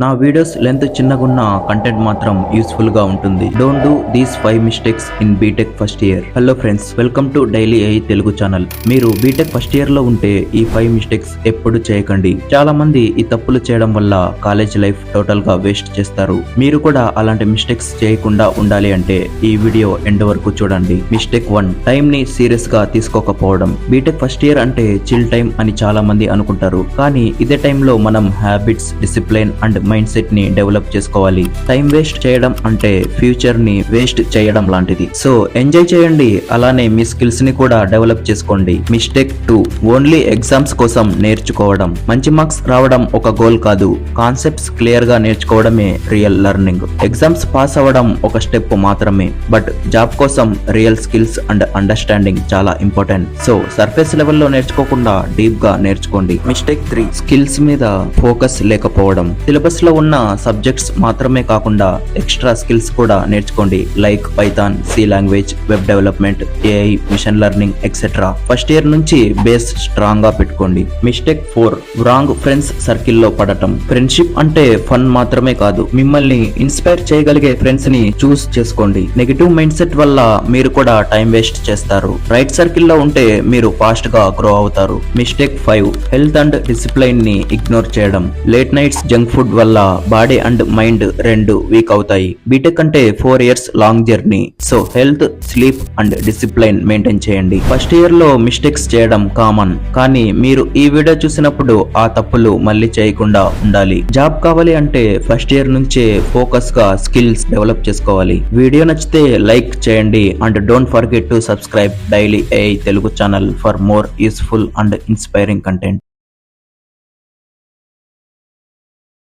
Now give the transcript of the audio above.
నా videos length చిన్నగున్న content మాత్రం యూస్ఫుల్ గా ఉంటుంది. Don't do these 5 mistakes in BTech first year. Hello friends, welcome to daily AI Telugu channel. మీరు BTech first year లో ఉంటే ఈ 5 మిస్టేక్స్ ఎప్పుడు చేయకండి. చాలా మంది ఈ తప్పులు చేయడం వల్ల కాలేజ్ లైఫ్ టోటల్ గా వేస్ట్ చేస్తారు. మీరు కూడా అలాంటి మిస్టేక్స్ చేయకుండా ఉండాలి అంటే ఈ వీడియో ఎండ్ వరకు చూడండి. మిస్టేక్ 1, టైం ని సీరియస్ గా తీసుకోకపోవడం. బీటెక్ ఫస్ట్ ఇయర్ అంటే చిల్ టైం అని చాలా మంది అనుకుంటారు, కానీ ఇదే టైంలో మనం habits, discipline and mind set ని డెవలప్ చేసుకోవాలి. టైం వేస్ట్ చేయడం అంటే ఫ్యూచర్ ని వేస్ట్ చేయడం లాంటిది. సో ఎంజాయ్ చేయండి, అలానే మీ స్కిల్స్ ని కూడా డెవలప్ చేసుకోండి. మిస్టేక్ 2, ఓన్లీ ఎగ్జామ్స్ కోసం నేర్చుకోవడం. మంచి మార్క్స్ రావడం ఒక గోల్ కాదు, కాన్సెప్ట్స్ క్లియర్ గా నేర్చుకోవడమే రియల్ లెర్నింగ్. ఎగ్జామ్స్ పాస్ అవ్వడం ఒక స్టెప్ మాత్రమే, బట్ జాబ్ కోసం రియల్ స్కిల్స్ అండ్ అండర్స్టాండింగ్ చాలా ఇంపార్టెంట్. సో సర్ఫేస్ లెవెల్లో నేర్చుకోకుండా డీప్ గా నేర్చుకోండి. మిస్టేక్ 3, స్కిల్స్ మీద ఫోకస్ లేకపోవడం. సిలబస్ లో ఉన్న సబ్జెక్ట్స్ మాత్రమే కాకుండా ఎక్స్ట్రా స్కిల్స్ కూడా నేర్చుకోండి. Like Python, C language, web development, AI, machine learning etcetera. First year నుంచి బేస్ స్ట్రాంగ్ గా పెట్టుకోండి. మిస్టేక్ 4, రాంగ్ ఫ్రెండ్స్ సర్కిల్ లో పడటం. ఫ్రెండ్షిప్ అంటే ఫన్ మాత్రమే కాదు, మిమ్మల్ని ఇన్స్పైర్ చేయగలిగే ఫ్రెండ్స్ ని చూస్ చేసుకోండి. నెగిటివ్ మైండ్ సెట్ వల్ల మీరు కూడా టైం వేస్ట్ చేస్తారు. రైట్ సర్కిల్ లో ఉంటే మీరు ఫాస్ట్ గా గ్రో అవుతారు. మిస్టేక్ 5, హెల్త్ అండ్ డిసిప్లైన్ ని ఇగ్నోర్ చేయడం. లేట్ నైట్స్, జంక్ ఫుడ్ వల్ల బాడీ అండ్ మైండ్ రెండు వీక్ అవుతాయి. బీటెక్ అంటే 4 years long journey. So health, sleep and discipline maintain చేయండి. ఫస్ట్ ఇయర్ లో మిస్టేక్స్ చేయడం కామన్, కానీ మీరు ఈ వీడియో చూసినప్పుడు ఆ తప్పులు మళ్ళీ చేయకుండా ఉండాలి. జాబ్ కావాలి అంటే ఫస్ట్ ఇయర్ నుంచే ఫోకస్ గా స్కిల్స్ డెవలప్ చేసుకోవాలి. వీడియో నచ్చితే లైక్ చేయండి and don't forget to subscribe daily AI Telugu channel for more useful and inspiring content.